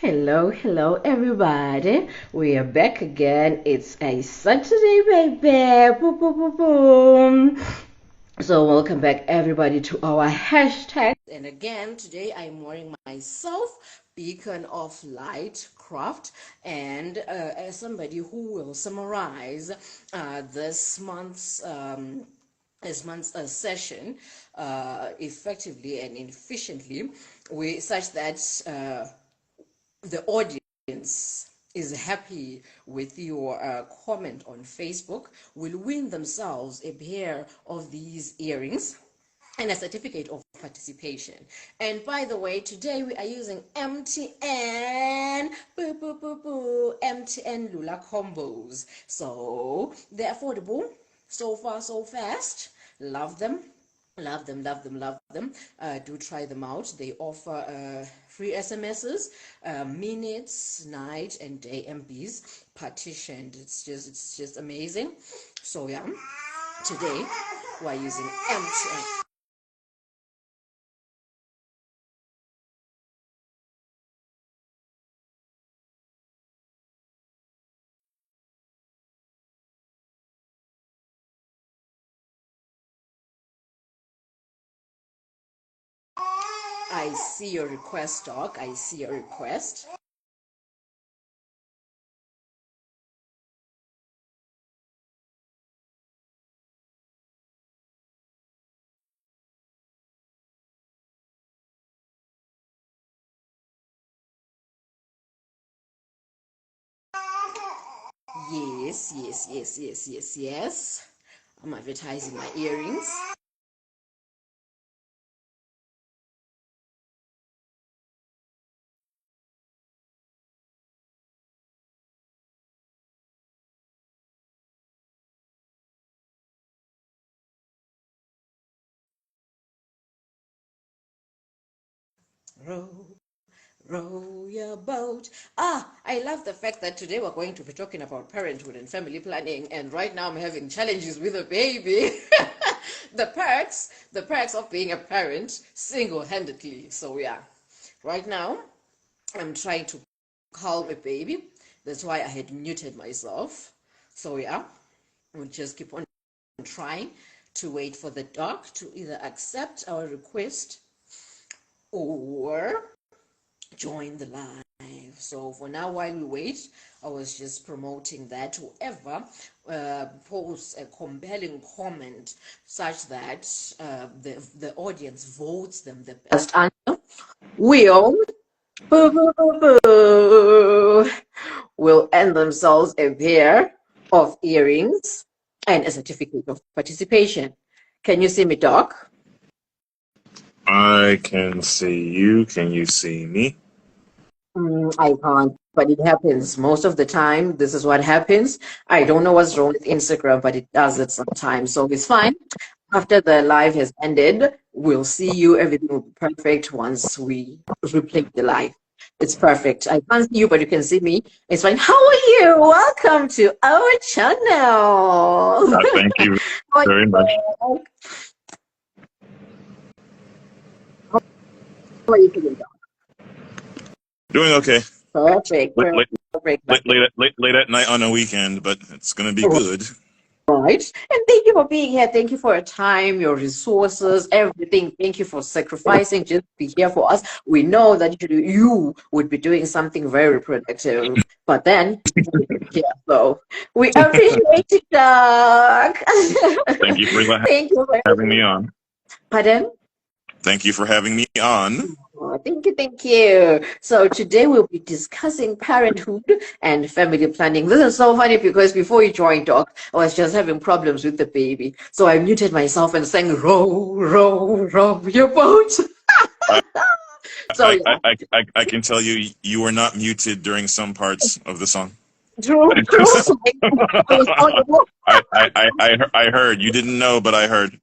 Hello, everybody. We are back again. It's a Saturday, baby. Boom, boom, boom, boom. So, welcome back, everybody, to our hashtag. And again, today I'm wearing myself beacon of light craft, and as somebody who will summarize this month's session effectively and efficiently, such that the audience is happy with your comment on Facebook will win themselves a pair of these earrings and a certificate of participation. And by the way, today we are using MTN, MTN Lula combos. So they're affordable, so far so fast. Love them. Love them, love them, love them. Do try them out. They offer free SMSs, minutes, night and day MBs partitioned. It's just amazing. So yeah, today we're using MTN. I see your request, Doc. I see your request. Yes. I'm advertising my earrings. Row, row your boat. I love the fact that today we're going to be talking about parenthood and family planning. And right now I'm having challenges with a baby. The perks of being a parent single-handedly. So yeah, right now I'm trying to calm a baby. That's why I had muted myself. So yeah, we'll just keep on trying to wait for the dog to either accept our request or join the live. So for now, while we wait, I was just promoting that whoever posts a compelling comment such that the audience votes them the best answer will boo, boo, boo, boo, will earn themselves a pair of earrings and a certificate of participation. Can you see me, Doc? I can see you. Can you see me? I can't, but it happens most of the time. This is what happens. I don't know what's wrong with Instagram, but it does it sometimes. So it's fine. After the live has ended, we'll see you. Everything will be perfect once we replay the live. It's perfect. I can't see you, but you can see me. It's fine. How are you? Welcome to our channel. Thank you How are very much. you? How are you feeling? Doing okay. Perfect. Late, late, Perfect. late at night on a weekend, but it's gonna be good. Right. And thank you for being here. Thank you for your time, your resources, everything. Thank you for sacrificing just to be here for us. We know that you would be doing something very productive, but then yeah, so we appreciate it, Doc. Thank you for Thank you having very me much. on. Pardon? Thank you for having me on. Oh, thank you. So today we'll be discussing parenthood and family planning. This is so funny because before you joined, Doc, I was just having problems with the baby. So I muted myself and sang row, row, row your boat. I, So yeah, I can tell you were not muted during some parts of the song. true. I was audible. I heard. You didn't know, but I heard.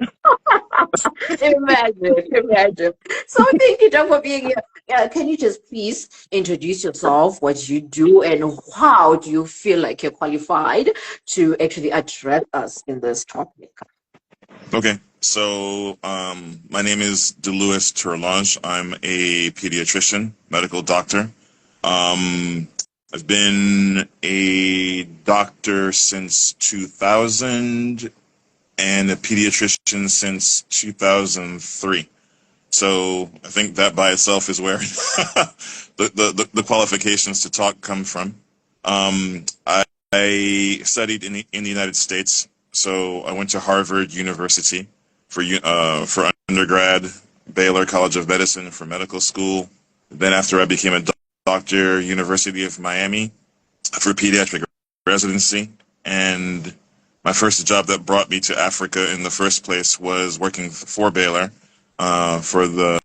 Imagine. So thank you, Doc, for being here. Yeah, can you just please introduce yourself, what you do, and how do you feel like you're qualified to actually address us in this topic? Okay. So, my name is Delouis Terlonge. I'm a pediatrician, medical doctor. I've been a doctor since 2000 and a pediatrician since 2003. So I think that by itself is where the qualifications to talk come from. I studied in the United States, so I went to Harvard University for undergrad, Baylor College of Medicine for medical school. Then after I became a doctor, University of Miami for pediatric residency. And my first job that brought me to Africa in the first place was working for Baylor for the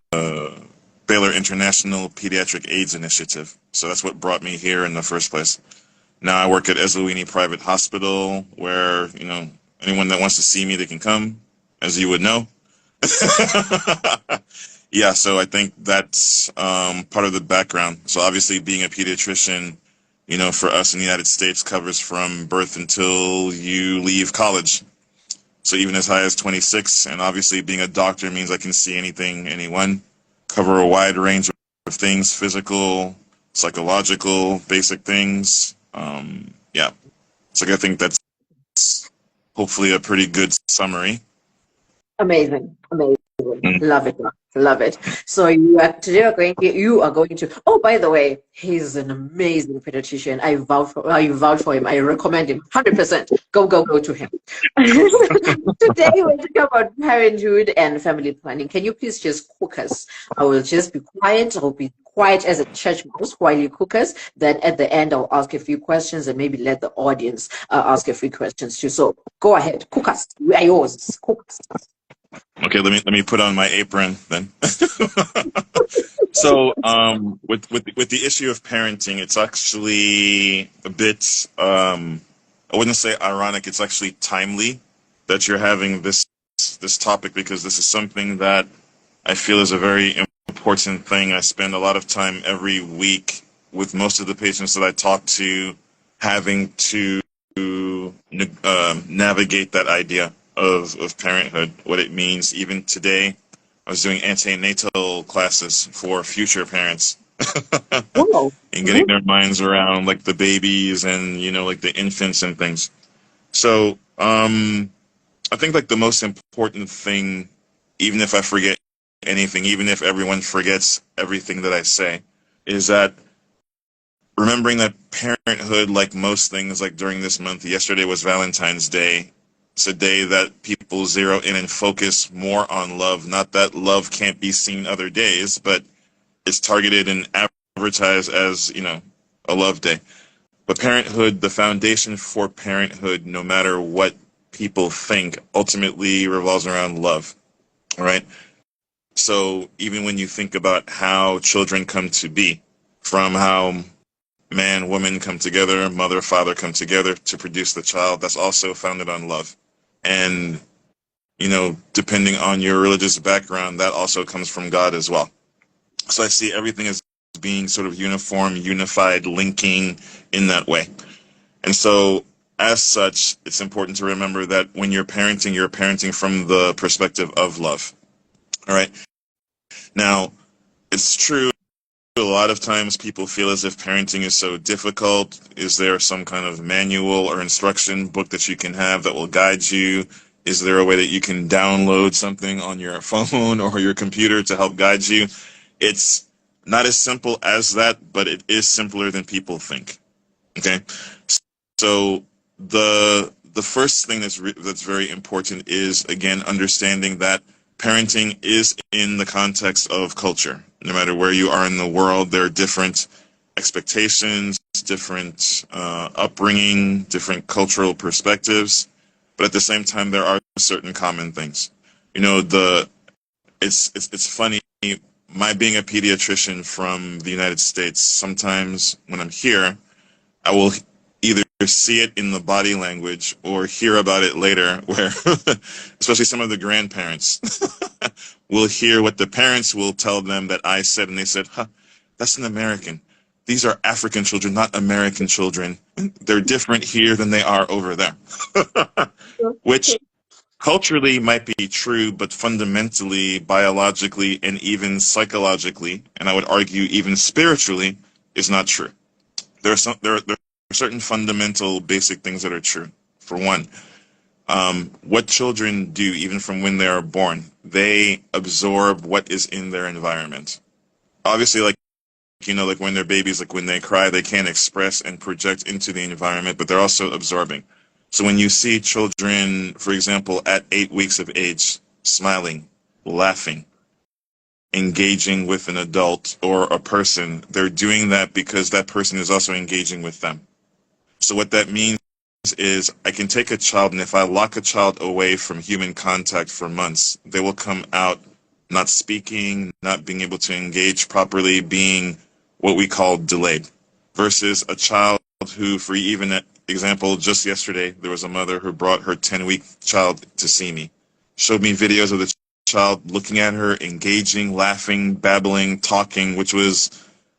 Baylor International Pediatric AIDS Initiative. So that's what brought me here in the first place. Now I work at Delouis Private Hospital, where, you know, anyone that wants to see me, they can come, as you would know. Yeah, so I think that's part of the background. So obviously being a pediatrician, you know, for us in the United States covers from birth until you leave college. So even as high as 26, and obviously being a doctor means I can see anything, anyone, cover a wide range of things, physical, psychological, basic things. Yeah, so I think that's hopefully a pretty good summary. Amazing, amazing. Mm. Love it, love it. So you are going to. Oh, by the way, he's an amazing pediatrician. I vouch for him. I recommend him 100%. Go to him. Today we're talking about parenthood and family planning. Can you please just cook us? I will just be quiet. I'll be quiet as a church mouse while you cook us. Then at the end, I'll ask a few questions and maybe let the audience ask a few questions too. So go ahead, cook us. We are yours. Cook us. Okay, let me put on my apron then. So, with the issue of parenting, it's actually a bit I wouldn't say ironic. It's actually timely that you're having this topic, because this is something that I feel is a very important thing. I spend a lot of time every week with most of the patients that I talk to, having to navigate that idea of parenthood, what it means. Even today, I was doing antenatal classes for future parents Oh. and getting their minds around like the babies and, you know, like the infants and things. So I think like the most important thing, even if I forget anything, even if everyone forgets everything that I say, is that remembering that parenthood, like most things, like during this month, yesterday was Valentine's Day. It's a day that people zero in and focus more on love. Not that love can't be seen other days, but it's targeted and advertised as, you know, a love day. But parenthood, the foundation for parenthood, no matter what people think, ultimately revolves around love. All right? So even when you think about how children come to be, from how man, woman come together, mother, father come together to produce the child, that's also founded on love. And, you know, depending on your religious background, that also comes from God as well. So I see everything as being sort of uniform, unified, linking in that way. And so as such, it's important to remember that when you're parenting from the perspective of love. All right. Now, it's true, a lot of times people feel as if parenting is so difficult. Is there some kind of manual or instruction book that you can have that will guide you? Is there a way that you can download something on your phone or your computer to help guide you? It's not as simple as that, but it is simpler than people think. Okay? So the first thing that's very important is, again, understanding that parenting is in the context of culture. No matter where you are in the world, there are different expectations, different upbringing, different cultural perspectives. But at the same time, there are certain common things. You know, it's funny. My being a pediatrician from the United States, sometimes when I'm here, I will either see it in the body language or hear about it later, where especially some of the grandparents will hear what the parents will tell them that I said, and they said, huh, that's an American. These are African children, not American children. They're different here than they are over there. Which culturally might be true, but fundamentally, biologically, and even psychologically, and I would argue even spiritually, is not true. There are certain fundamental basic things that are true. For one, what children do, even from when they are born, they absorb what is in their environment. Obviously, like, like when they're babies, like when they cry, they can't express and project into the environment, but they're also absorbing. So when you see children, for example, at 8 weeks of age, smiling, laughing, engaging with an adult or a person, they're doing that because that person is also engaging with them. So what that means is I can take a child, and if I lock a child away from human contact for months, they will come out not speaking, not being able to engage properly, being what we call delayed. Versus a child who, for even example, just yesterday, there was a mother who brought her 10-week child to see me, showed me videos of the child looking at her, engaging, laughing, babbling, talking, which was,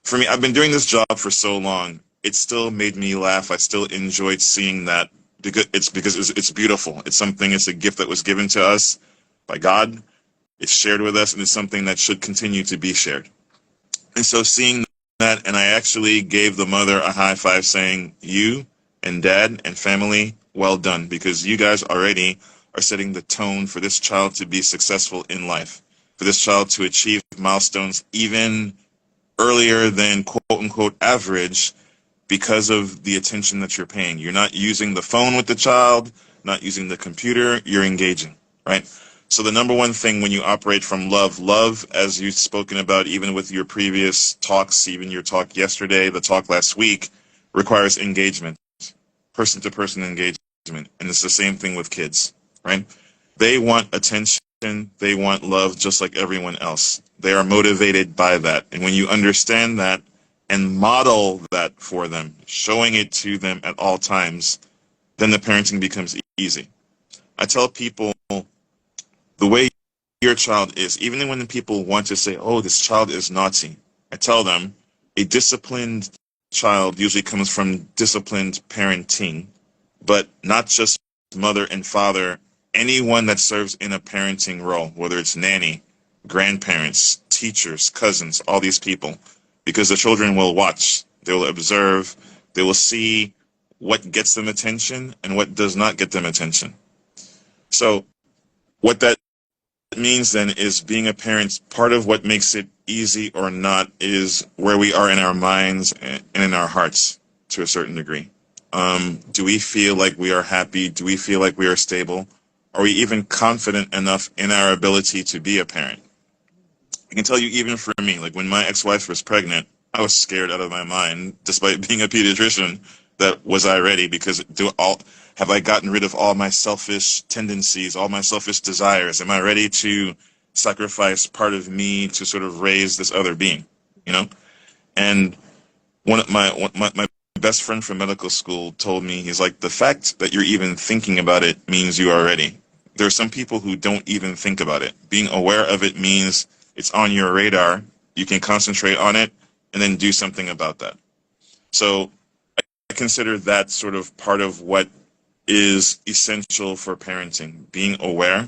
for me, I've been doing this job for so long. It still made me laugh. I still enjoyed seeing that because it's beautiful. It's a gift that was given to us by God. It's shared with us, and it's something that should continue to be shared. And so seeing that, and I actually gave the mother a high five saying, you and dad and family, well done, because you guys already are setting the tone for this child to be successful in life, for this child to achieve milestones even earlier than quote-unquote average, because of the attention that you're paying. You're not using the phone with the child, not using the computer, you're engaging, right? So the number one thing when you operate from love, as you've spoken about even with your previous talks, even your talk yesterday, the talk last week, requires engagement, person-to-person engagement. And it's the same thing with kids, right? They want attention, they want love just like everyone else. They are motivated by that. And when you understand that, and model that for them, showing it to them at all times, then the parenting becomes easy. I tell people the way your child is, even when people want to say, oh, this child is naughty, I tell them a disciplined child usually comes from disciplined parenting, but not just mother and father, anyone that serves in a parenting role, whether it's nanny, grandparents, teachers, cousins, all these people. Because the children will watch, they will observe, they will see what gets them attention and what does not get them attention. So what that means then is being a parent, part of what makes it easy or not is where we are in our minds and in our hearts to a certain degree. Do we feel like we are happy? Do we feel like we are stable? Are we even confident enough in our ability to be a parent? I can tell you, even for me, like when my ex-wife was pregnant, I was scared out of my mind, despite being a pediatrician, that was I ready, because have I gotten rid of all my selfish tendencies, all my selfish desires? Am I ready to sacrifice part of me to sort of raise this other being, And one of my best friend from medical school told me, he's like, the fact that you're even thinking about it means you are ready. There are some people who don't even think about it. Being aware of it means it's on your radar, you can concentrate on it, and then do something about that. So I consider that sort of part of what is essential for parenting. Being aware,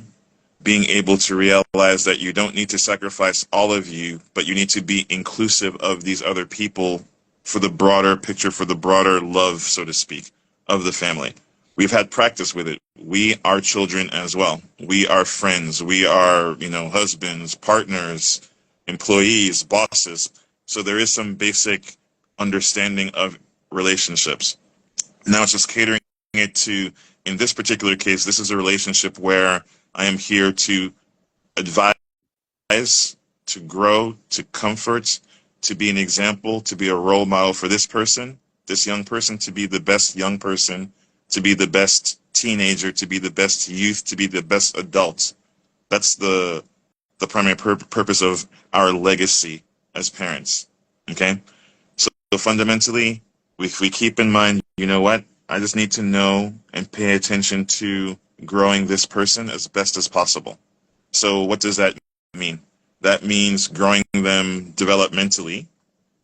being able to realize that you don't need to sacrifice all of you, but you need to be inclusive of these other people for the broader picture, for the broader love, so to speak, of the family. We've had practice with it. We are children as well. We are friends. We are, husbands, partners, employees, bosses. So there is some basic understanding of relationships. Now it's just catering it to, in this particular case, this is a relationship where I am here to advise, to grow, to comfort, to be an example, to be a role model for this person, this young person, to be the best young person, to be the best teenager, to be the best youth, to be the best adult. That's the primary purpose of our legacy as parents. Okay? So fundamentally, if we keep in mind, you know what? I just need to know and pay attention to growing this person as best as possible. So what does that mean? That means growing them developmentally,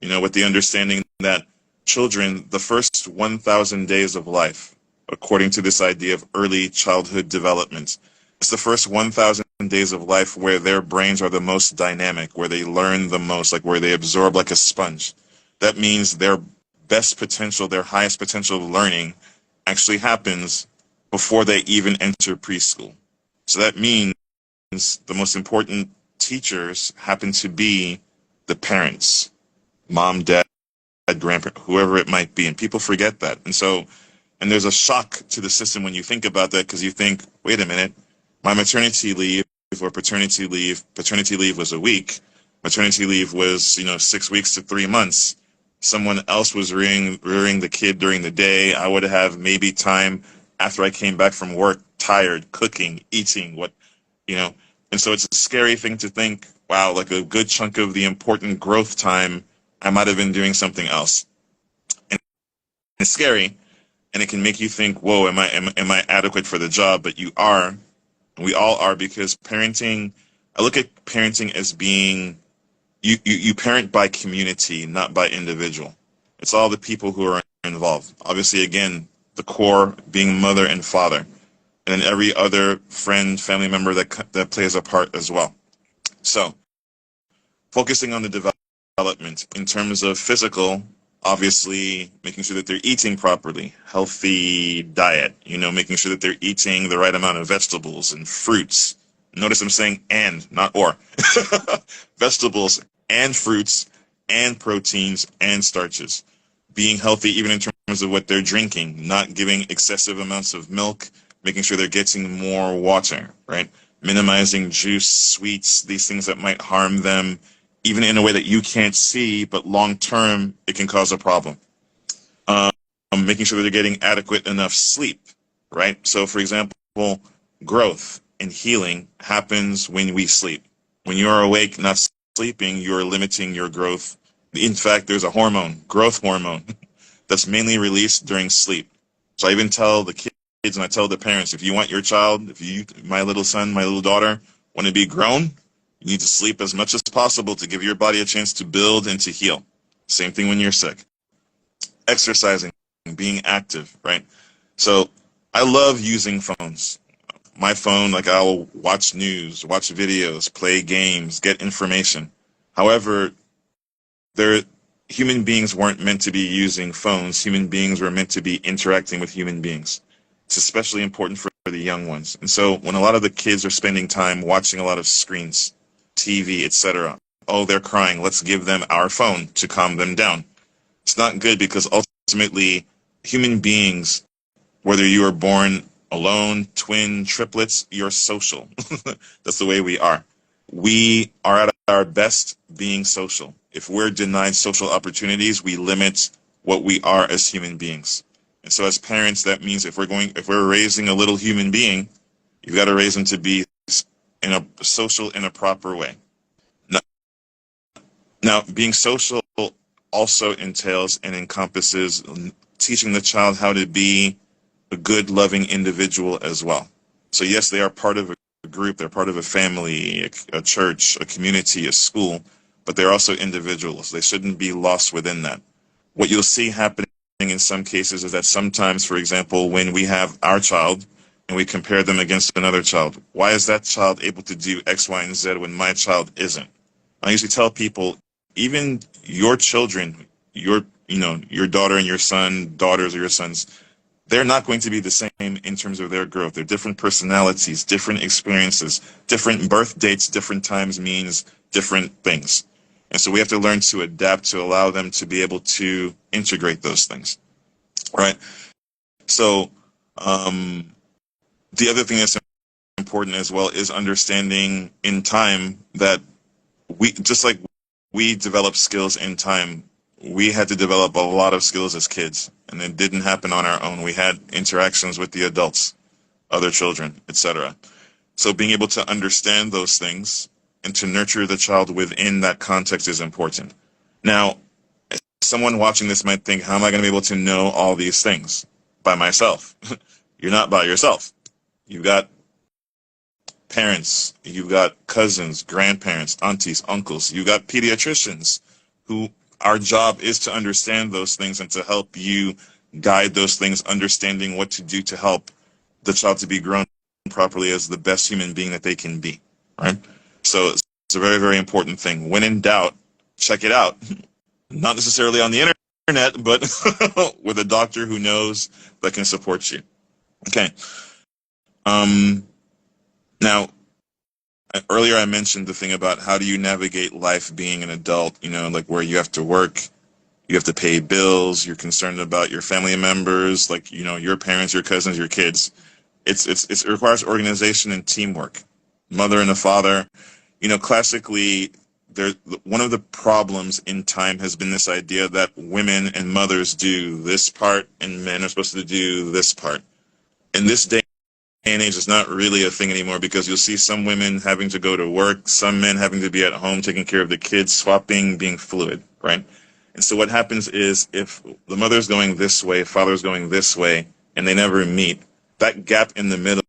with the understanding that children, the first 1,000 days of life, according to this idea of early childhood development, it's the first 1,000 days of life where their brains are the most dynamic, where they learn the most, like where they absorb like a sponge. That means their best potential, their highest potential of learning actually happens before they even enter preschool. So that means the most important teachers happen to be the parents, mom, dad, grandparent, whoever it might be. And people forget that. And there's a shock to the system when you think about that, because you think, wait a minute, my maternity leave or paternity leave was a week. Maternity leave was, 6 weeks to 3 months. Someone else was rearing the kid during the day. I would have maybe time after I came back from work, tired, cooking, eating, And so it's a scary thing to think, wow, like a good chunk of the important growth time, I might have been doing something else. And it's scary, and it can make you think, whoa, am I adequate for the job? But you are, and we all are, because parenting, I look at parenting as being, you parent by community, not by individual. It's all the people who are involved. Obviously, again, the core being mother and father, and then every other friend, family member that plays a part as well. So, focusing on the development in terms of physical, obviously making sure that they're eating properly, healthy diet, making sure that they're eating the right amount of vegetables and fruits. Notice I'm saying and, not or. Vegetables and fruits and proteins and starches. Being healthy even in terms of what they're drinking, not giving excessive amounts of milk, making sure they're getting more water, right? Minimizing juice, sweets, these things that might harm them, even in a way that you can't see, but long term, it can cause a problem. Making sure that they're getting adequate enough sleep, right? So, for example, growth and healing happens when we sleep. When you are awake, not sleeping, you're limiting your growth. In fact, there's a hormone, growth hormone, that's mainly released during sleep. So I even tell the kids and I tell the parents, if you want your child, my little son, my little daughter, want to be grown, you need to sleep as much as possible to give your body a chance to build and to heal. Same thing when you're sick. Exercising, being active, right? So I love using phones. My phone, like I'll watch news, watch videos, play games, get information. However, human beings weren't meant to be using phones. Human beings were meant to be interacting with human beings. It's especially important for the young ones. And so when a lot of the kids are spending time watching a lot of screens, TV, etc., oh, they're crying, let's give them our phone to calm them down. It's not good, because ultimately human beings, whether you are born alone, twin, triplets, you're social. That's the way we are. We are at our best being social. If we're denied social opportunities, we limit what we are as human beings. And so as parents, that means if we're raising a little human being, you've got to raise them to be in a social, in a proper way. Now, being social also entails and encompasses teaching the child how to be a good, loving individual as well. So yes, they are part of a group, they're part of a family, a church, a community, a school, but they're also individuals. They shouldn't be lost within that. What you'll see happening in some cases is that sometimes, for example, when we have our child and we compare them against another child, why is that child able to do X, Y, and Z when my child isn't? I usually tell people, even your children, your daughter and your son, daughters or your sons, they're not going to be the same in terms of their growth. They're different personalities, different experiences, different birth dates, different times means different things. And so we have to learn to adapt to allow them to be able to integrate those things, right? So the other thing that's important as well is understanding in time that just like we develop skills in time, we had to develop a lot of skills as kids, and it didn't happen on our own. We had interactions with the adults, other children, etc. So being able to understand those things and to nurture the child within that context is important. Now, someone watching this might think, how am I going to be able to know all these things by myself? You're not by yourself. You've got parents, you've got cousins, grandparents, aunties, uncles, you've got pediatricians who our job is to understand those things and to help you guide those things, understanding what to do to help the child to be grown properly as the best human being that they can be, right? So it's a very, very important thing. When in doubt, check it out. not necessarily on the internet, but with a doctor who knows that can support you. Okay. Um, Now, earlier I mentioned the thing about how do you navigate life being an adult, like where you have to work, you have to pay bills, you're concerned about your family members, like, your parents, your cousins, your kids. It requires organization and teamwork. Mother and a father, classically, there one of the problems in time has been this idea that women and mothers do this part and men are supposed to do this part. In this day and age, it's not really a thing anymore, because you'll see some women having to go to work, some men having to be at home taking care of the kids, swapping, being fluid, right? And so what happens is, if the mother's going this way, father's going this way, and they never meet, that gap in the middle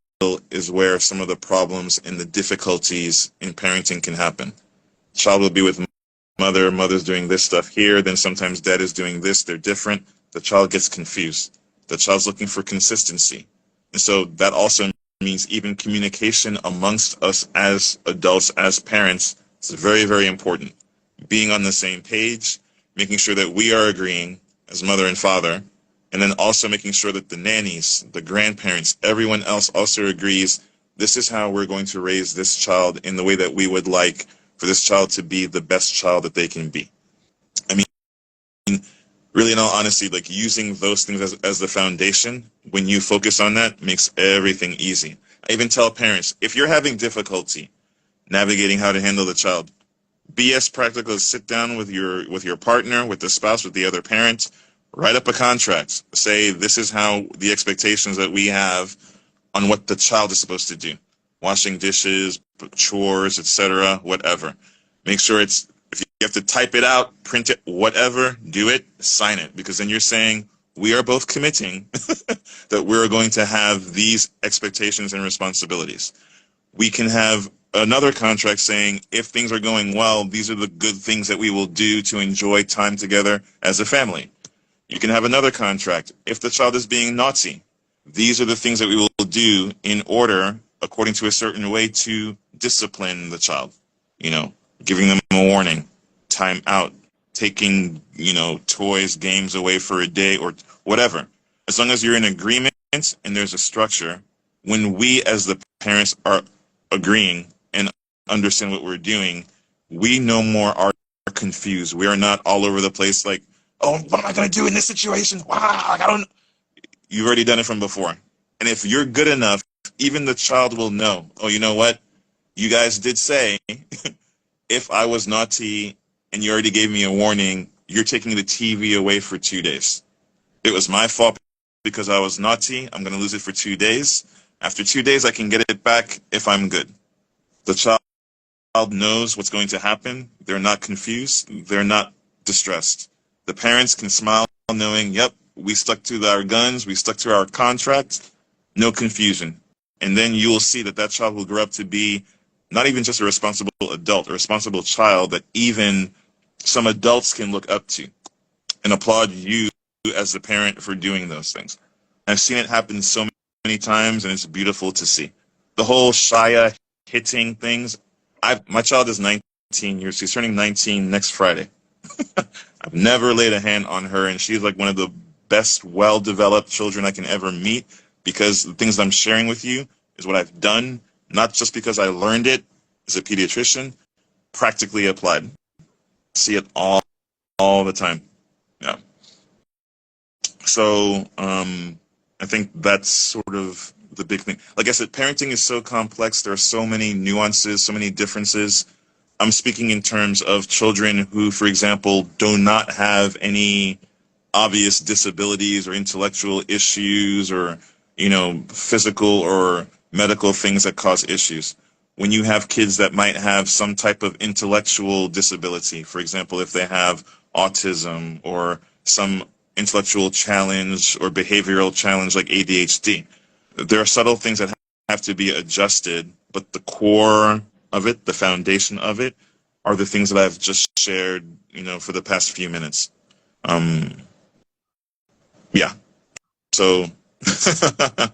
is where some of the problems and the difficulties in parenting can happen. Child will be with mother, mother's doing this stuff here, then sometimes dad is doing this, they're different. The child gets confused. The child's looking for consistency. And so that also means even communication amongst us as adults, as parents, is very, very important. Being on the same page, making sure that we are agreeing as mother and father, and then also making sure that the nannies, the grandparents, everyone else also agrees, this is how we're going to raise this child in the way that we would like for this child to be the best child that they can be. I mean, really, in all honesty, like using those things as the foundation, when you focus on that, makes everything easy. I even tell parents, if you're having difficulty navigating how to handle the child, be as practical as sit down with your partner, with the spouse, with the other parent, write up a contract. Say, this is how the expectations that we have on what the child is supposed to do. Washing dishes, chores, etc., whatever. Make sure if you have to type it out, print it, whatever, do it, sign it. Because then you're saying, we are both committing that we're going to have these expectations and responsibilities. We can have another contract saying, if things are going well, these are the good things that we will do to enjoy time together as a family. You can have another contract. If the child is being naughty, these are the things that we will do in order, according to a certain way, to discipline the child. Giving them a warning, time out, taking, toys, games away for a day or whatever. As long as you're in agreement and there's a structure, when we as the parents are agreeing and understand what we're doing, we no more are confused. We are not all over the place like, oh, what am I going to do in this situation? Wow, I don't. You've already done it from before. And if you're good enough, even the child will know, oh, you know what? You guys did say, if I was naughty and you already gave me a warning, you're taking the TV away for 2 days. It was my fault because I was naughty. I'm going to lose it for 2 days. After 2 days, I can get it back if I'm good. The child knows what's going to happen. They're not confused. They're not distressed. The parents can smile knowing, yep, we stuck to our guns. We stuck to our contract. No confusion. And then you will see that child will grow up to be not even just a responsible adult, a responsible child that even some adults can look up to and applaud you as the parent for doing those things. I've seen it happen so many times, and it's beautiful to see. The whole Shia hitting things. My child is 19 years. She's turning 19 next Friday. I've never laid a hand on her, and she's like one of the best, well-developed children I can ever meet, because the things that I'm sharing with you is what I've done, not just because I learned it as a pediatrician, practically applied. See it all the time. Yeah. So I think that's sort of the big thing. Like I said, parenting is so complex. There are so many nuances, so many differences. I'm speaking in terms of children who, for example, do not have any obvious disabilities or intellectual issues or, physical or medical things that cause issues. When you have kids that might have some type of intellectual disability, for example, if they have autism or some intellectual challenge or behavioral challenge like ADHD, there are subtle things that have to be adjusted, but the core of it, the foundation of it, are the things that I've just shared, for the past few minutes. Yeah. So I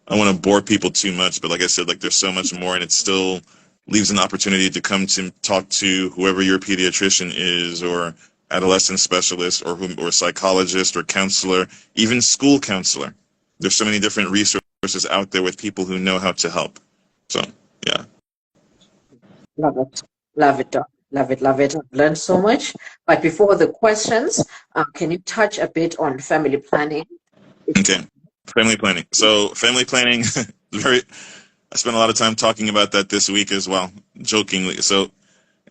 don't want to bore people too much, but like I said, there's so much more, and it still leaves an opportunity to come to talk to whoever your pediatrician is, or adolescent specialist or psychologist or counselor, even school counselor. There's so many different resources out there with people who know how to help. So, yeah. Love it. Love it, Doc. Love it. Love it. I've learned so much. But before the questions, can you touch a bit on family planning? Okay. Family planning. So, family planning, very, I spent a lot of time talking about that this week as well, jokingly. So,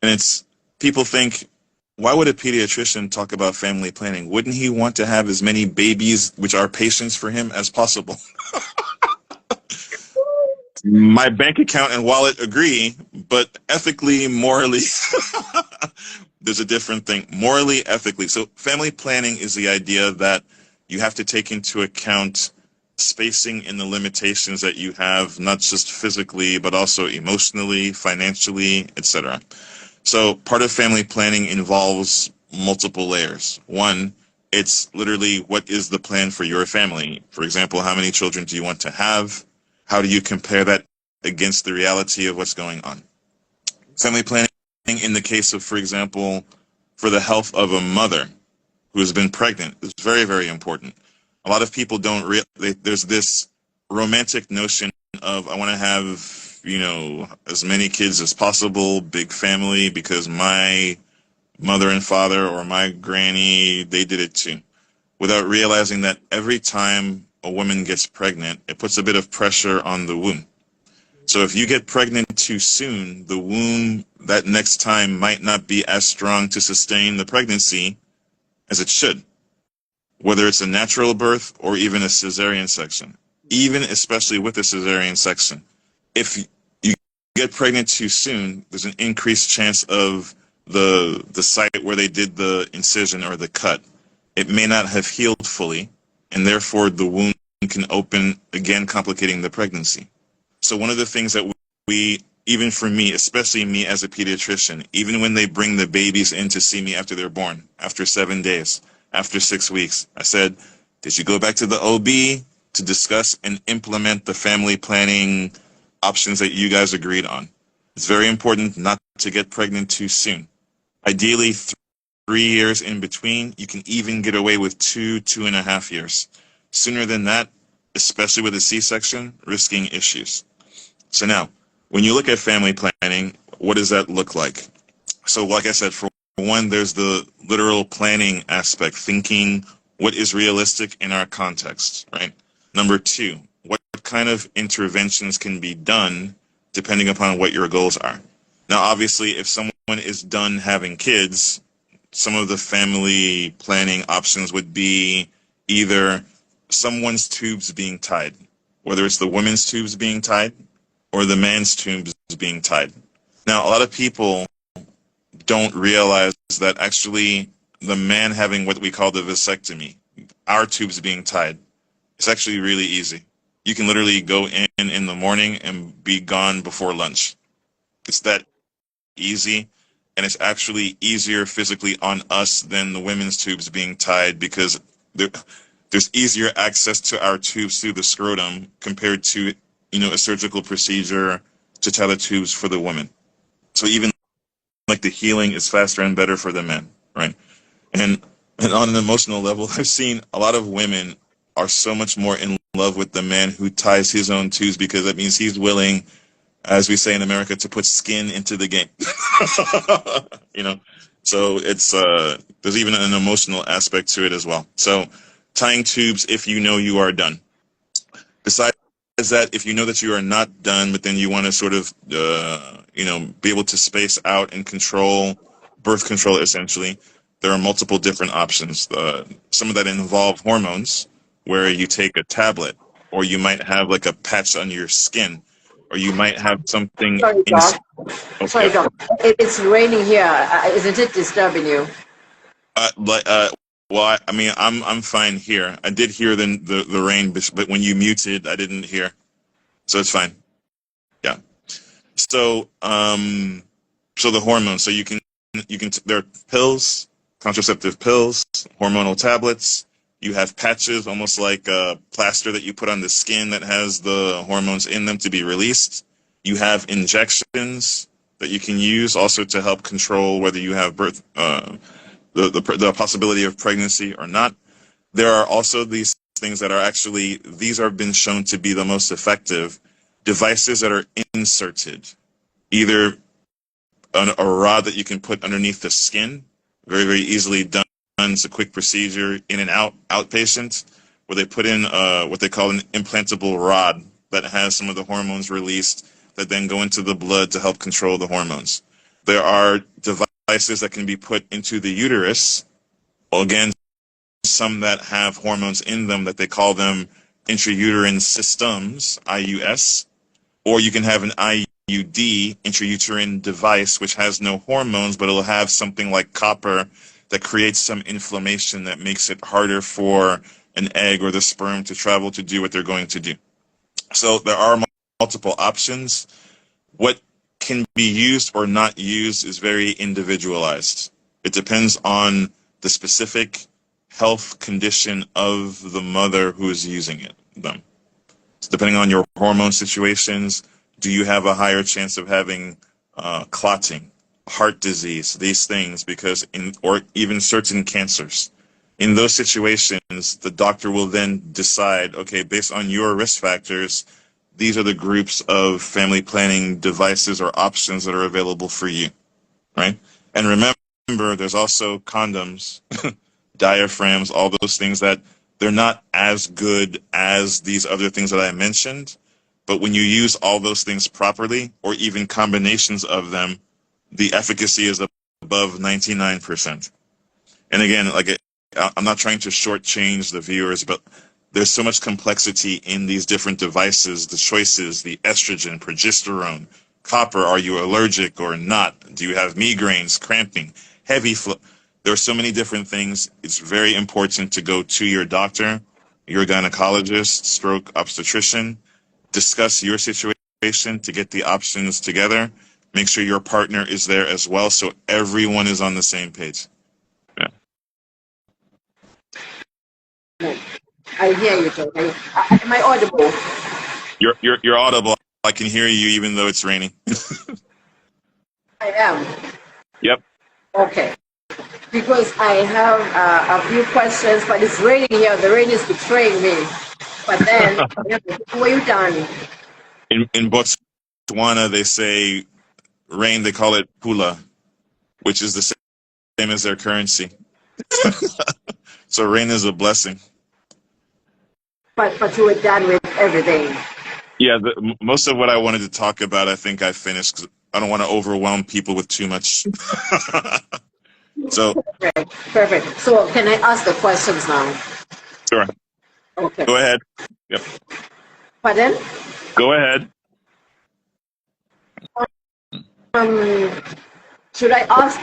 and it's, people think, why would a pediatrician talk about family planning? Wouldn't he want to have as many babies, which are patients for him, as possible? My bank account and wallet agree, but ethically, morally, there's a different thing. Morally, ethically. So family planning is the idea that you have to take into account spacing and the limitations that you have, not just physically, but also emotionally, financially, etc. So part of family planning involves multiple layers. One, it's literally what is the plan for your family? For example, how many children do you want to have? How do you compare that against the reality of what's going on? Family planning in the case of, for example, for the health of a mother who has been pregnant is very, very important. A lot of people don't there's this romantic notion of, I want to have, as many kids as possible, big family, because my mother and father or my granny, they did it too, without realizing that every time a woman gets pregnant, it puts a bit of pressure on the womb. So if you get pregnant too soon, the womb that next time might not be as strong to sustain the pregnancy as it should, whether it's a natural birth or even a cesarean section. Even especially with a cesarean section, if you get pregnant too soon, there's an increased chance of the site where they did the incision or the cut, it may not have healed fully, and therefore the wound can open again, complicating the pregnancy. So one of the things that we, even for me, especially me as a pediatrician, even when they bring the babies in to see me after they're born, after 7 days, after 6 weeks, I said, did you go back to the OB to discuss and implement the family planning options that you guys agreed on? It's very important not to get pregnant too soon. Ideally, 3 years in between. You can even get away with 2.5 years. Sooner than that, especially with a C-section, risking issues. So now, when you look at family planning, what does that look like? So like I said, for one, there's the literal planning aspect, thinking what is realistic in our context, right? Number two, what kind of interventions can be done depending upon what your goals are. Now, obviously, if someone is done having kids, some of the family planning options would be either someone's tubes being tied, whether it's the woman's tubes being tied or the man's tubes being tied. Now, a lot of people don't realize that actually the man having what we call the vasectomy, our tubes being tied, it's actually really easy. You can literally go in the morning and be gone before lunch. It's that easy, and it's actually easier physically on us than the women's tubes being tied, because there's easier access to our tubes through the scrotum compared to, a surgical procedure to tie the tubes for the woman. So even like the healing is faster and better for the men, right? And on an emotional level, I've seen a lot of women are so much more in love with the man who ties his own tubes, because that means he's willing, as we say in America, to put skin into the game. So it's there's even an emotional aspect to it as well. So tying tubes if you know you are done. Besides that, if you know that you are not done, but then you want to sort of be able to space out and control birth control, essentially, there are multiple different options. Some of that involve hormones, where you take a tablet, or you might have like a patch on your skin, or you might have something. Sorry, Doc. Sorry, Doc. It's raining here. Isn't it disturbing you? Well, I mean, I'm fine here. I did hear the rain, but when you muted, I didn't hear, so it's fine. Yeah. So so the hormones. So you can there are pills, contraceptive pills, hormonal tablets. You have patches, almost like a plaster that you put on the skin that has the hormones in them to be released. You have injections that you can use also to help control whether you have the possibility of pregnancy or not. There are also these things that are actually, these have been shown to be the most effective devices that are inserted, either a rod that you can put underneath the skin, very, very easily done. It's a quick procedure, in and out, outpatient, where they put in what they call an implantable rod that has some of the hormones released that then go into the blood to help control the hormones. There are devices that can be put into the uterus, again, some that have hormones in them that they call them intrauterine systems, IUS, or you can have an IUD, intrauterine device, which has no hormones, but it'll have something like copper that creates some inflammation that makes it harder for an egg or the sperm to travel to do what they're going to do. So there are multiple options. What can be used or not used is very individualized. It depends on the specific health condition of the mother who is using them. So depending on your hormone situations, do you have a higher chance of having clotting, heart disease, these things, or even certain cancers. In those situations, the doctor will then decide, okay, based on your risk factors, these are the groups of family planning devices or options that are available for you, right? And remember, there's also condoms, diaphragms, all those things that they're not as good as these other things that I mentioned. But when you use all those things properly, or even combinations of them, the efficacy is above 99%. And again, I'm not trying to shortchange the viewers, but there's so much complexity in these different devices, the choices, the estrogen, progesterone, copper, are you allergic or not? Do you have migraines, cramping, heavy flow? There are so many different things. It's very important to go to your doctor, your gynecologist, stroke obstetrician, discuss your situation to get the options together. Make sure your partner is there as well, so everyone is on the same page. Yeah. I hear you, Joe. Am I audible? You're audible. I can hear you even though it's raining. I am. Yep. Okay. Because I have a few questions, but it's raining here. The rain is betraying me. But then, were you done? In Botswana, they say rain, they call it pula, which is the same as their currency. So rain is a blessing. But you were done with everything. Yeah, most of what I wanted to talk about, I think I finished, because I don't want to overwhelm people with too much. So Perfect. So can I ask the questions now? Sure. Okay. Go ahead. Yep. Pardon? Go ahead. Should I ask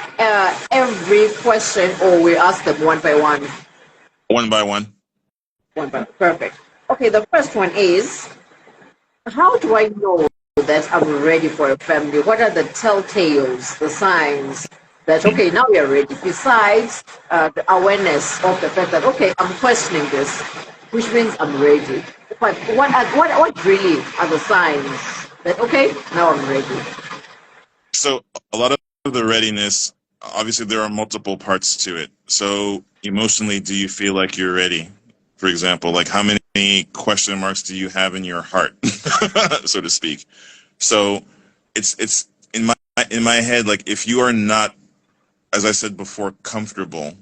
every question, or we ask them one by one? One by one. Perfect. Okay, the first one is, how do I know that I'm ready for a family? What are the telltales, the signs that, okay, now we are ready? Besides the awareness of the fact that, okay, I'm questioning this, which means I'm ready. But what really are the signs that, okay, now I'm ready? So a lot of the readiness, obviously there are multiple parts to it. So emotionally, do you feel like you're ready? For example, like how many question marks do you have in your heart, so to speak? So it's in my head, like if you are not, as I said before, comfortable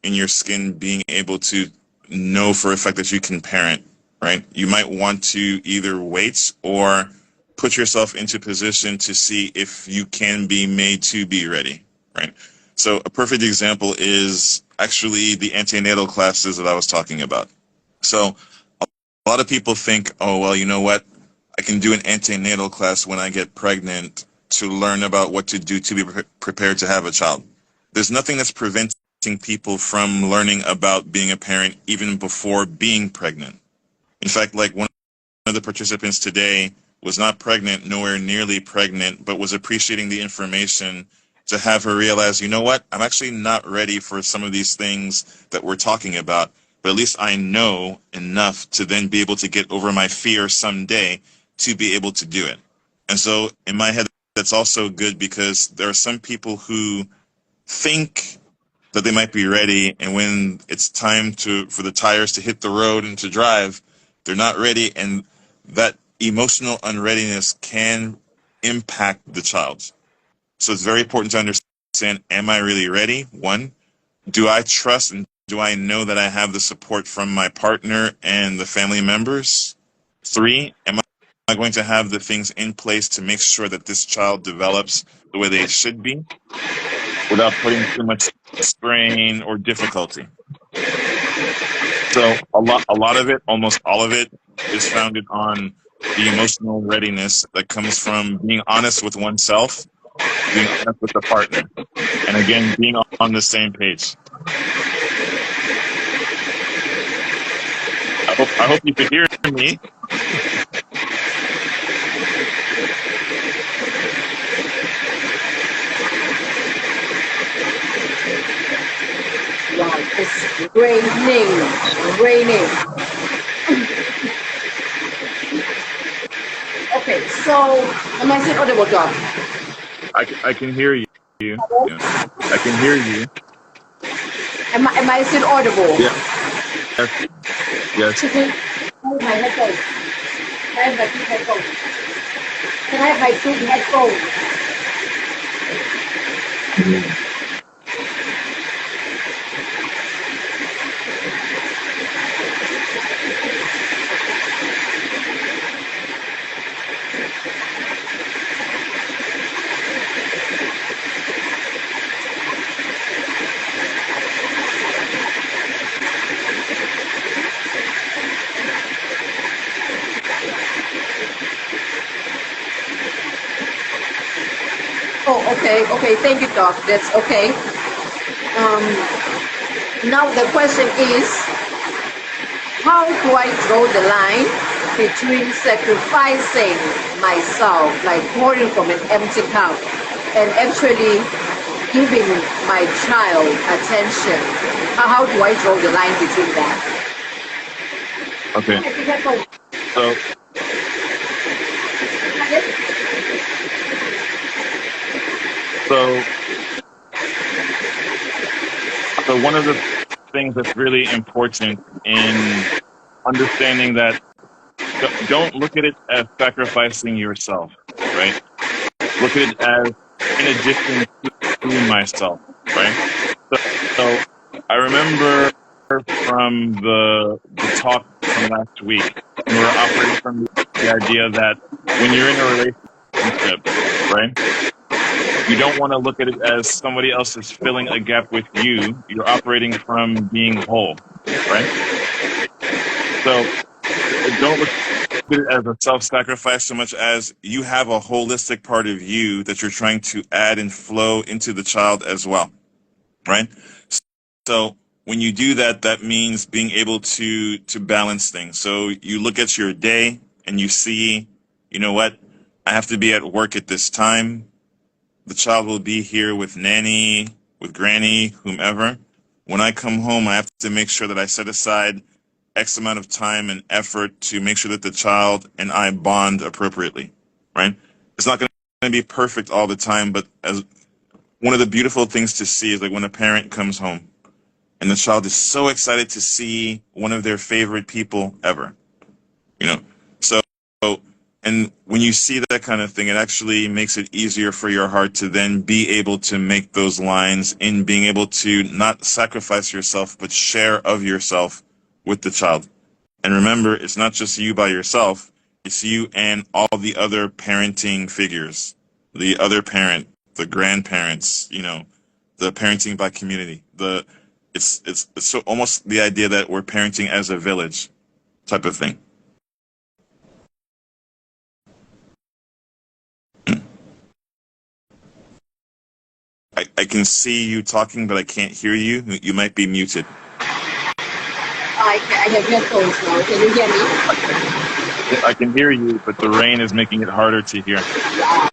in your skin being able to know for a fact that you can parent, right? You might want to either wait or put yourself into position to see if you can be made to be ready, right? So a perfect example is actually the antenatal classes that I was talking about. So a lot of people think, oh, well, you know what? I can do an antenatal class when I get pregnant to learn about what to do to be prepared to have a child. There's nothing that's preventing people from learning about being a parent even before being pregnant. In fact, like one of the participants today was not pregnant, nowhere nearly pregnant, but was appreciating the information to have her realize, you know what? I'm actually not ready for some of these things that we're talking about. But at least I know enough to then be able to get over my fear someday to be able to do it. And so in my head, that's also good because there are some people who think that they might be ready, and when it's time for the tires to hit the road and to drive, they're not ready, and that emotional unreadiness can impact the child. So it's very important to understand, am I really ready? One, do I trust and do I know that I have the support from my partner and the family members? Three, am I going to have the things in place to make sure that this child develops the way they should be without putting too much strain or difficulty? So a lot of it, almost all of it, is founded on the emotional readiness that comes from being honest with oneself, being honest with the partner, and again, being on the same page. I hope you could hear me. Wow, it's raining. Okay, so am I still audible, Doc? I can hear you. Yes. I can hear you. Am I still audible? Yes. Yes. Can I have my headphones? Can I have my two headphones? Can I have my two headphones? Oh, okay, thank you, Doc. That's okay. Now the question is, how do I draw the line between sacrificing myself, like pouring from an empty cup, and actually giving my child attention? How do I draw the line between that? Okay. So one of the things that's really important in understanding that, don't look at it as sacrificing yourself, right? Look at it as in addition to myself, right? So I remember from the talk from last week, we were operating from the idea that when you're in a relationship, right, you don't want to look at it as somebody else is filling a gap with you. You're operating from being whole, right? So don't look at it as a self-sacrifice so much as you have a holistic part of you that you're trying to add and flow into the child as well, right? So when you do that, that means being able to balance things. So you look at your day and you see, you know what, I have to be at work at this time. The child will be here with nanny, with granny, whomever. When I come home, I have to make sure that I set aside X amount of time and effort to make sure that the child and I bond appropriately, right? It's not going to be perfect all the time, but as one of the beautiful things to see is like when a parent comes home and the child is so excited to see one of their favorite people ever, you know? So, and when you see that kind of thing, it actually makes it easier for your heart to then be able to make those lines in being able to not sacrifice yourself, but share of yourself with the child. And remember, it's not just you by yourself, it's you and all the other parenting figures, the other parent, the grandparents, you know, the parenting by community. It's so almost the idea that we're parenting as a village type of thing. I can see you talking, but I can't hear you. You might be muted. I have headphones now. Can you hear me? I can hear you, but the rain is making it harder to hear. I'm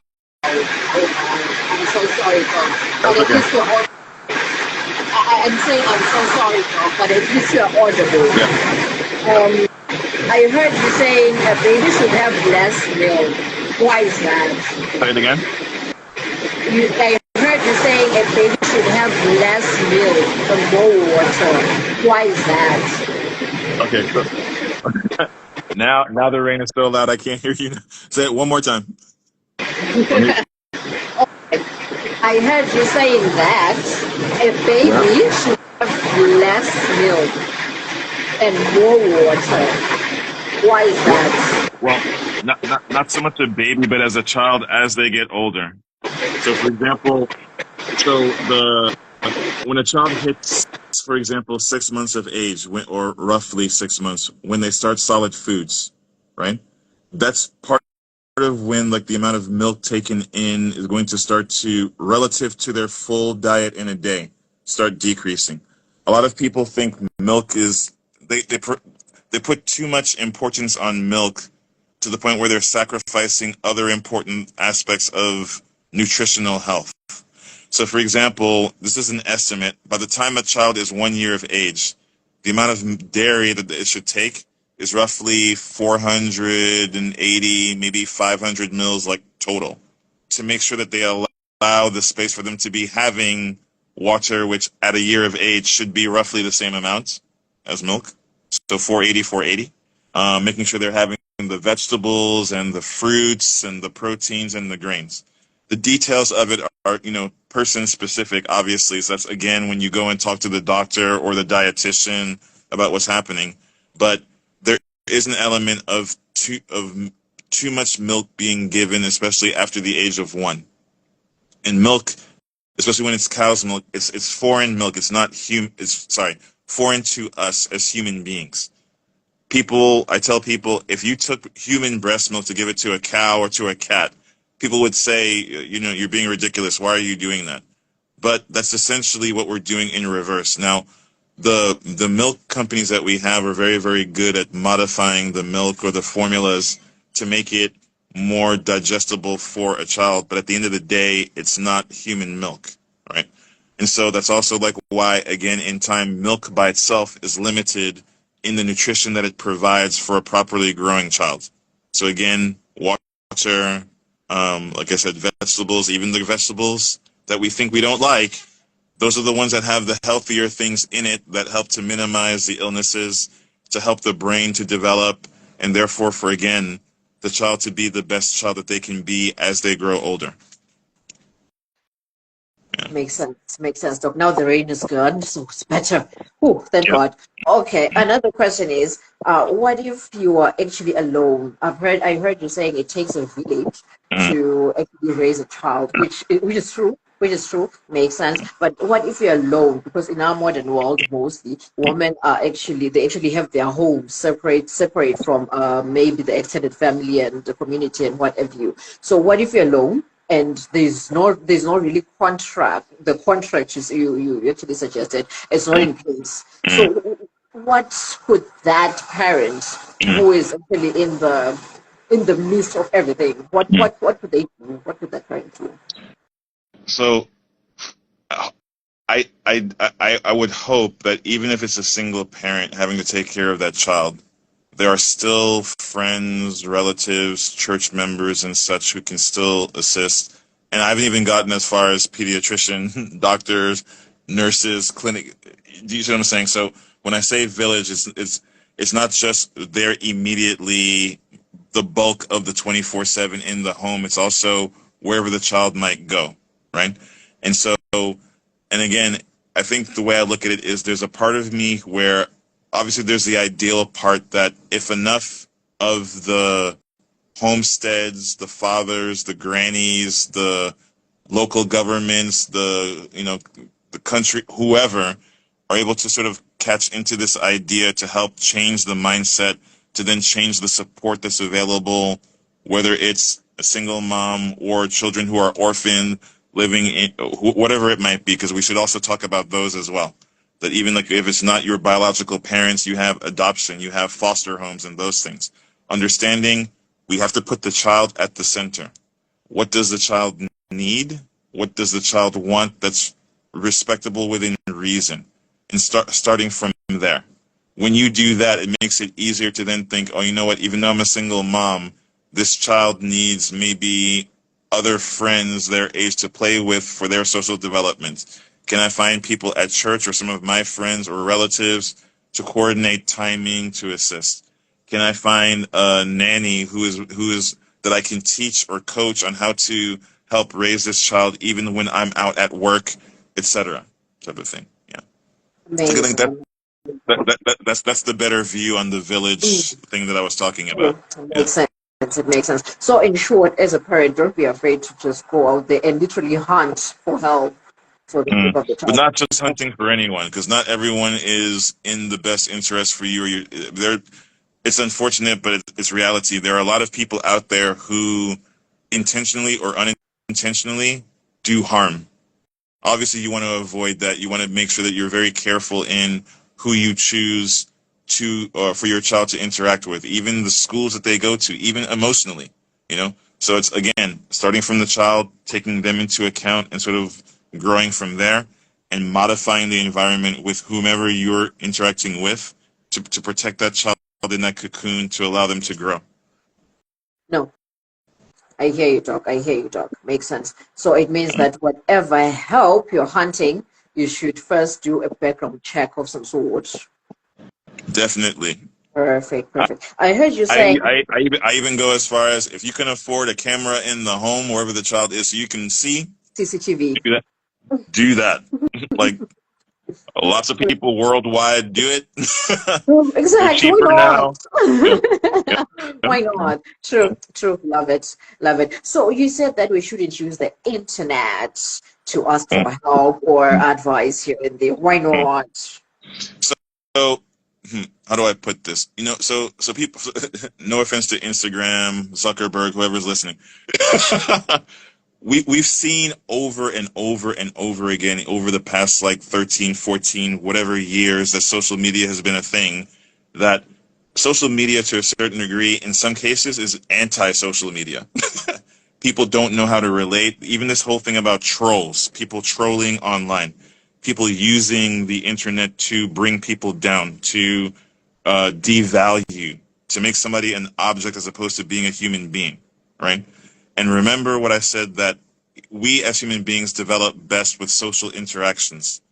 so sorry, Tom. But Okay. I'm saying I'm so sorry, Tom, but at least you're audible. Yeah. I heard you saying a baby should have less milk. Why is that? Say it again. I heard you saying a baby should have less milk and more water. Why is that? Okay, so now the rain is so loud I can't hear you. Say it one more time. Let me. I heard you saying that a Yeah. baby should have less milk and more water. Why is that? Well, not so much a baby, but as a child as they get older. So, for example, so the when a child hits, for example, 6 months of age, or roughly 6 months, when they start solid foods, right? That's part of when like the amount of milk taken in is going to start to, relative to their full diet in a day, start decreasing. A lot of people think milk is they put too much importance on milk to the point where they're sacrificing other important aspects of nutritional health. So, for example, this is an estimate. By the time a child is 1 year of age, the amount of dairy that it should take is roughly 480, maybe 500 mils, like total, to make sure that they allow the space for them to be having water, which at a year of age should be roughly the same amount as milk. So 480, 480. Making sure they're having the vegetables and the fruits and the proteins and the grains. The details of it are, person specific, obviously. So that's, again, when you go and talk to the doctor or the dietitian about what's happening. But there is an element of too much milk being given, especially after the age of 1. And milk, especially when it's cow's milk, it's foreign milk. It's not foreign to us as human beings. I tell people, if you took human breast milk to give it to a cow or to a cat, people would say, you're being ridiculous. Why are you doing that? But that's essentially what we're doing in reverse. Now, the milk companies that we have are very, very good at modifying the milk or the formulas to make it more digestible for a child. But at the end of the day, it's not human milk, right? And so that's also like why, again, in time, milk by itself is limited in the nutrition that it provides for a properly growing child. So again, water, like I said, vegetables, even the vegetables that we think we don't like, those are the ones that have the healthier things in it that help to minimize the illnesses, to help the brain to develop, and therefore for, again, the child to be the best child that they can be as they grow older. Yeah. Makes sense. Makes sense, Doc. Now the rain is gone, so it's better. Oh, thank Yep. God. Okay. Another question is, what if you are actually alone? I heard you saying it takes a village Mhm. to actually raise a child, which is true. Which is true, makes sense. But what if you're alone? Because in our modern world, mostly women are they actually have their homes separate from maybe the extended family and the community and what have you. So what if you're alone? And there's no really contract. The contract you actually suggested is not in place. Mhm. So what could that parent Mhm. who is actually in the midst of everything, what Mhm. what could they do? What could that parent do? So I would hope that even if it's a single parent having to take care of that child, there are still friends, relatives, church members, and such who can still assist. And I haven't even gotten as far as pediatrician, doctors, nurses, clinic. Do you see what I'm saying? So when I say village, it's not just there immediately, the bulk of the 24/7 in the home. It's also wherever the child might go, right? And so, and again, I think the way I look at it is there's a part of me where obviously there's the ideal part that if enough of the homesteads, the fathers, the grannies, the local governments, the country, whoever, are able to sort of catch into this idea to help change the mindset, to then change the support that's available, whether it's a single mom or children who are orphaned, living in whatever it might be, because we should also talk about those as well. That even like if it's not your biological parents, you have adoption, you have foster homes and those things. Understanding we have to put the child at the center. What does the child need? What does the child want that's respectable within reason? And starting from there. When you do that, it makes it easier to then think, oh, you know what, even though I'm a single mom, this child needs maybe other friends their age to play with for their social development? Can I find people at church or some of my friends or relatives to coordinate timing to assist? Can I find a nanny who is that I can teach or coach on how to help raise this child even when I'm out at work, etc. type of thing. Yeah. I think Amazing. that's the better view on the village thing that I was talking about. It Yeah. makes sense. It makes sense. So, in short, as a parent, don't be afraid to just go out there and literally hunt for help for the sake of the But child. not just hunting for anyone, because not everyone is in the best interest for you. Or you, there, it's unfortunate, but it's reality. There are a lot of people out there who intentionally or unintentionally do harm. Obviously, you want to avoid that. You want to make sure that you're very careful in who you choose to for your child to interact with, even the schools that they go to, even emotionally. You know, so it's again starting from the child, taking them into account, and sort of growing from there, and modifying the environment with whomever you're interacting with to protect that child in that cocoon to allow them to grow. No, I hear you talk. I hear you talk. Makes sense. So it means that whatever help you're hunting, you should first do a background check of some sort. Definitely. Perfect, perfect. I heard you saying I even go as far as if you can afford a camera in the home wherever the child is so you can see, CCTV. do that. Do that. Like lots of people worldwide do it. They're Exactly. Why cheaper not? now. Yep. Yep. Yep. Why not? True, true. Love it. Love it. So you said that we shouldn't use the internet to ask Mm, for help or advice here and there. Why mm. not? So how do I put this? So people. No offense to Instagram, Zuckerberg, whoever's listening. We've seen over and over and over again over the past like 13, 14, whatever years that social media has been a thing, that social media to a certain degree in some cases is anti-social media. People don't know how to relate. Even this whole thing about trolls, people trolling online, people using the internet to bring people down, to devalue, to make somebody an object as opposed to being a human being, right? And remember what I said, that we as human beings develop best with social interactions.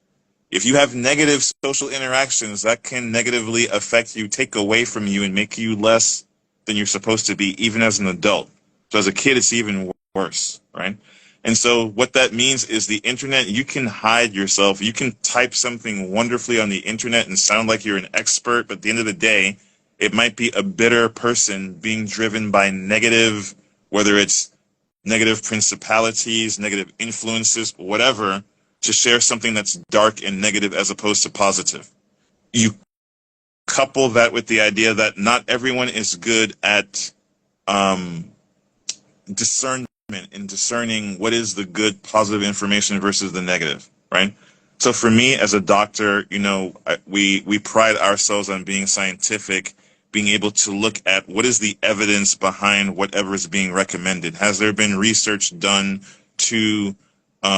If you have negative social interactions, that can negatively affect you, take away from you, and make you less than you're supposed to be, even as an adult. So as a kid, it's even worse, right? And so what that means is the internet, you can hide yourself. You can type something wonderfully on the internet and sound like you're an expert, but at the end of the day, it might be a bitter person being driven by negative, whether it's negative principalities, negative influences, whatever, to share something that's dark and negative as opposed to positive. You couple that with the idea that not everyone is good at um, discernment in discerning what is the good, positive information versus the negative, right? So for me, as a doctor, we pride ourselves on being scientific, being able to look at what is the evidence behind whatever is being recommended. Has there been research done to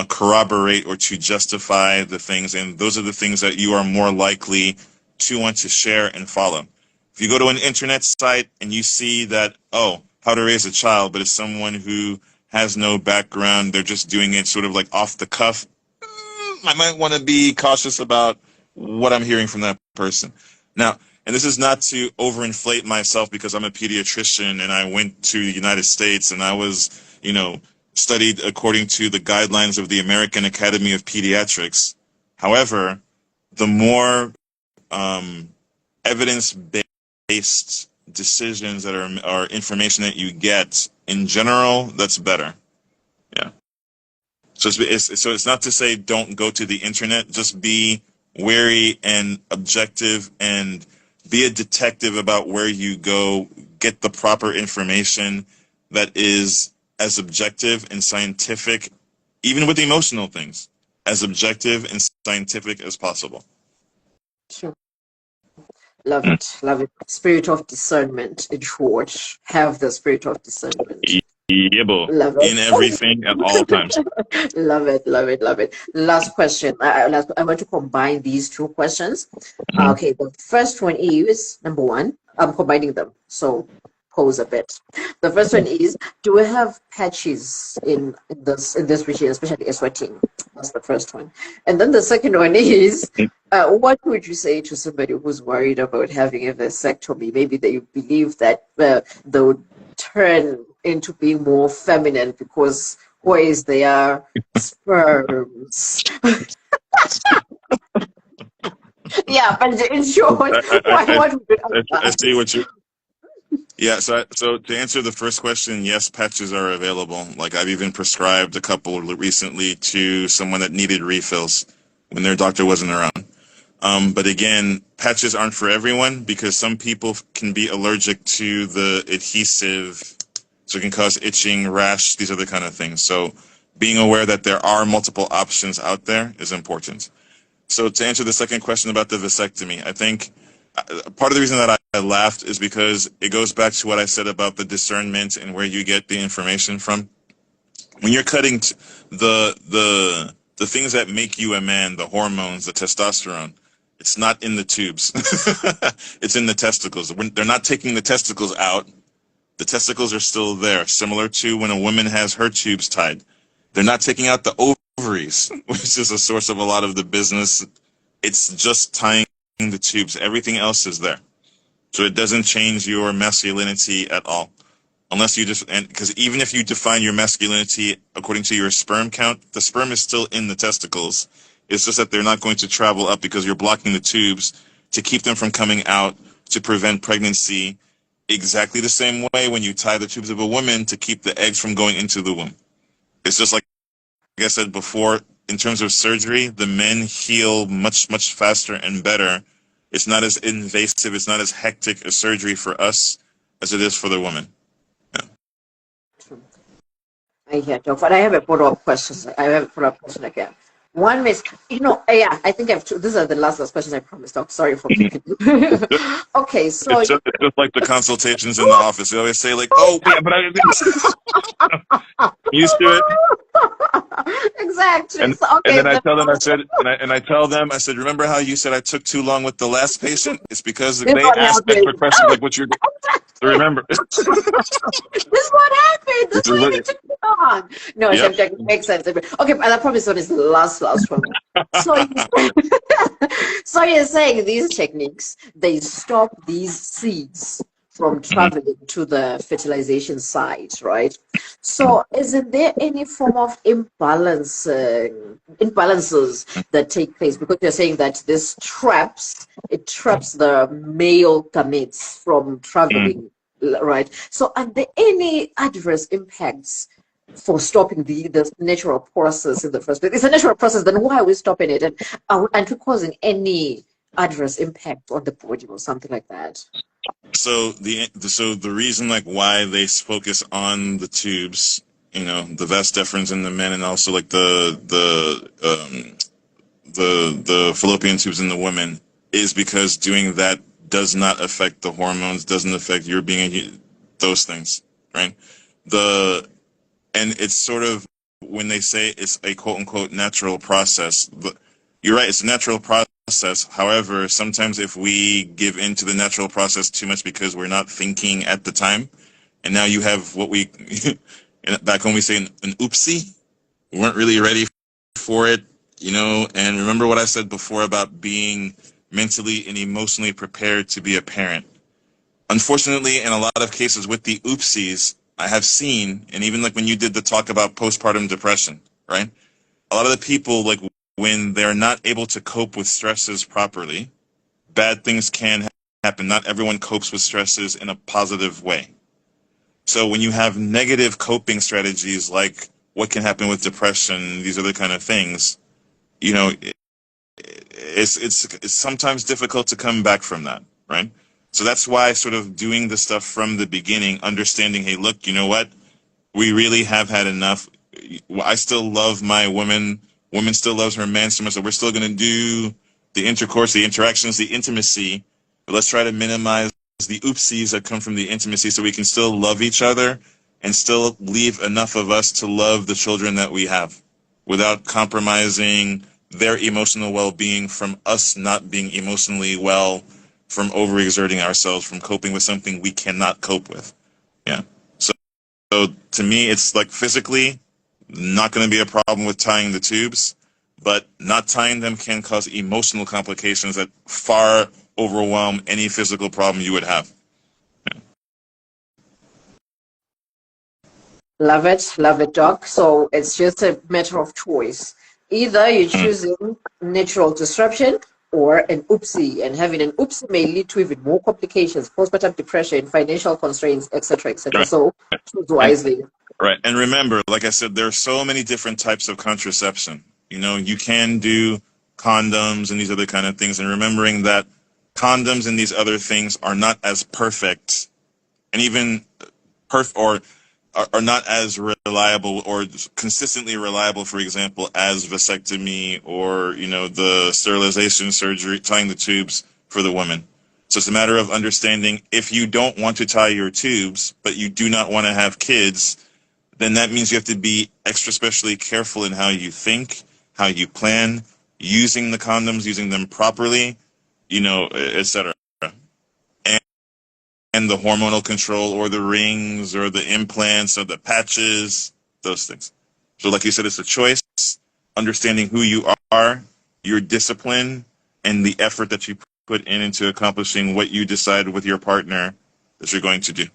corroborate or to justify the things? And those are the things that you are more likely to want to share and follow. If you go to an internet site and you see that, oh, how to raise a child, but it's someone who has no background, they're just doing it sort of like off the cuff, I might want to be cautious about what I'm hearing from that person. Now, and this is not to overinflate myself because I'm a pediatrician and I went to the United States and I was, studied according to the guidelines of the American Academy of Pediatrics. However, the more evidence-based decisions that are information that you get in general, that's better. Yeah. So it's not to say don't go to the internet. Just be wary and objective, and be a detective about where you go. Get the proper information that is as objective and scientific, even with emotional things, as objective and scientific as possible. Sure. Love it. Love it. Spirit of discernment, in short. Have the spirit of discernment. Yibble. Love In it. everything at all times. Love it, love it, love it. Last question. I want to combine these two questions. Mhm. Okay, the first one is number one. I'm combining them. So pose a bit. The first one is, do we have patches in this region, especially sweating? That's the first one. And then the second one is, what would you say to somebody who's worried about having a vasectomy? Maybe they believe that they would turn into being more feminine because where is their sperms? Yeah, but in short, what would you I advise? see what you. Yeah, so to answer the first question, yes, patches are available. Like I've even prescribed a couple recently to someone that needed refills when their doctor wasn't around. But again, patches aren't for everyone because some people can be allergic to the adhesive, so it can cause itching, rash, these other kind of things. So being aware that there are multiple options out there is important. So to answer the second question about the vasectomy, I think part of the reason that I laughed is because it goes back to what I said about the discernment and where you get the information from. When you're cutting the things that make you a man, the hormones, the testosterone, it's not in the tubes. It's in the testicles. When they're not taking the testicles out, the testicles are still there, similar to when a woman has her tubes tied. They're not taking out the ovaries, which is a source of a lot of the business. It's just tying the tubes. Everything else is there. So it doesn't change your masculinity at all. Unless you just, and because even if you define your masculinity according to your sperm count, the sperm is still in the testicles. It's just that they're not going to travel up because you're blocking the tubes to keep them from coming out to prevent pregnancy. Exactly the same way when you tie the tubes of a woman to keep the eggs from going into the womb. It's just like I said before, in terms of surgery, the men heal much, much faster and better. It's not as invasive, it's not as hectic a surgery for us as it is for the woman. Yeah. I hear, Doc, but I have a follow-up question. I have a follow-up question again. One is, yeah, I think these are the last questions I promised, Doc. Sorry for keeping It's just, Okay, so it's just like the consultations in the office. They always say like, "Oh, yeah, but I used to it." exactly. And So and okay, then I tell them, I said, and I tell them, I said, remember how you said I took too long with the last patient? It's because this they what asked happened. extra questions like what you're. So remember, This is what happened. this That's is why what. they took it on. No, Yep. Chef Jack, it makes sense. Okay, but I promise one is the last one. So, so you're saying these techniques, they stop these seeds from Mhm. traveling to the fertilization site, right? So isn't there any form of imbalances that take place? Because you're saying that it traps the male gametes from Mhm. traveling, right? So are there any adverse impacts for stopping the natural process in the first place? It's a natural process, then why are we stopping it? And aren't we causing any adverse impact on the body or something like that? So the reason like why they focus on the tubes, the vas deferens in the men, and also like the fallopian tubes in the women, is because doing that does not affect the hormones, doesn't affect your being, those things, right? The and it's sort of when they say it's a quote unquote natural process. You're right, it's a natural process. However, sometimes if we give into the natural process too much because we're not thinking at the time, and now you have what we back when we say an oopsie, we weren't really ready for it, and remember what I said before about being mentally and emotionally prepared to be a parent. Unfortunately, in a lot of cases with the oopsies, I have seen, and even like when you did the talk about postpartum depression, right? A lot of the people, like when they're not able to cope with stresses properly, bad things can happen. Not everyone copes with stresses in a positive way. So when you have negative coping strategies, like what can happen with depression, these other kind of things, you know, it's sometimes difficult to come back from that, right? So that's why sort of doing the stuff from the beginning, understanding, hey, look, you know what? We really have had enough. I still love my woman. Woman still loves her man so much. So we're still going to do the intercourse, the interactions, the intimacy. But let's try to minimize the oopsies that come from the intimacy so we can still love each other and still leave enough of us to love the children that we have without compromising their emotional well-being from us not being emotionally well, from overexerting ourselves, from coping with something we cannot cope with. to me, it's like physically not going to be a problem with tying the tubes, but not tying them can cause emotional complications that far overwhelm any physical problem you would have. Love it, Doc. So it's just a matter of choice. Either you're Mm. choosing natural disruption or an oopsie, and having an oopsie may lead to even more complications, postpartum depression, financial constraints, etc., etc. Right. So choose And wisely. right. And remember, like I said, there are so many different types of contraception. You know, you can do condoms and these other kind of things, and remembering that condoms and these other things are not as perfect and even or are not as reliable or consistently reliable, for example, as vasectomy or, you know, the sterilization surgery, tying the tubes for the women. So it's a matter of understanding, if you don't want to tie your tubes, but you do not want to have kids, then that means you have to be extra specially careful in how you think, how you plan, using the condoms, using them properly, you know, etc. And the hormonal control or the rings or the implants or the patches, those things. So like you said, it's a choice, understanding who you are, your discipline, and the effort that you put in into accomplishing what you decide with your partner that you're going to do.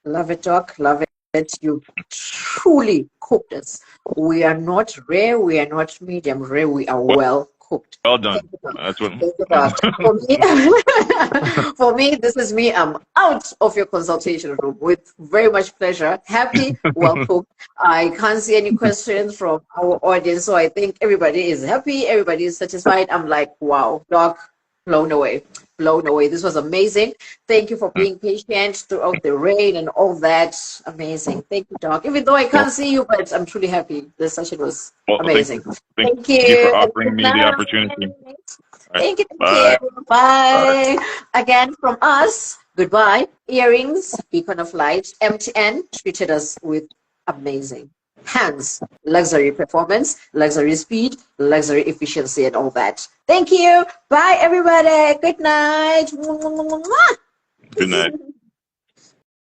Love it, Doc. Love it. You've truly cooked us. We are not rare. We are not medium rare. We are Well, well cooked. well Thank done. you, Doc. That's what. Thank you, Doc. For me, for me, this is me. I'm out of your consultation room with very much pleasure. Happy, well cooked. I can't see any questions from our audience, so I think everybody is happy. Everybody is satisfied. I'm like, wow, Doc, blown away. Blown away. This was amazing. Thank you for being patient throughout the rain and all that. Amazing. Thank you, Doc. Even though I Well, can't see you, but I'm truly happy. This session was well, amazing. thank Thank you for you. And offering good me the night. opportunity. All right. Thank you. Thank Bye. you. Bye. Bye. Again, from us, goodbye. Earrings, beacon of light, MTN treated us with amazing hands, luxury performance, luxury speed, luxury efficiency, and all that. Thank you. Bye, everybody. Good night. Good night.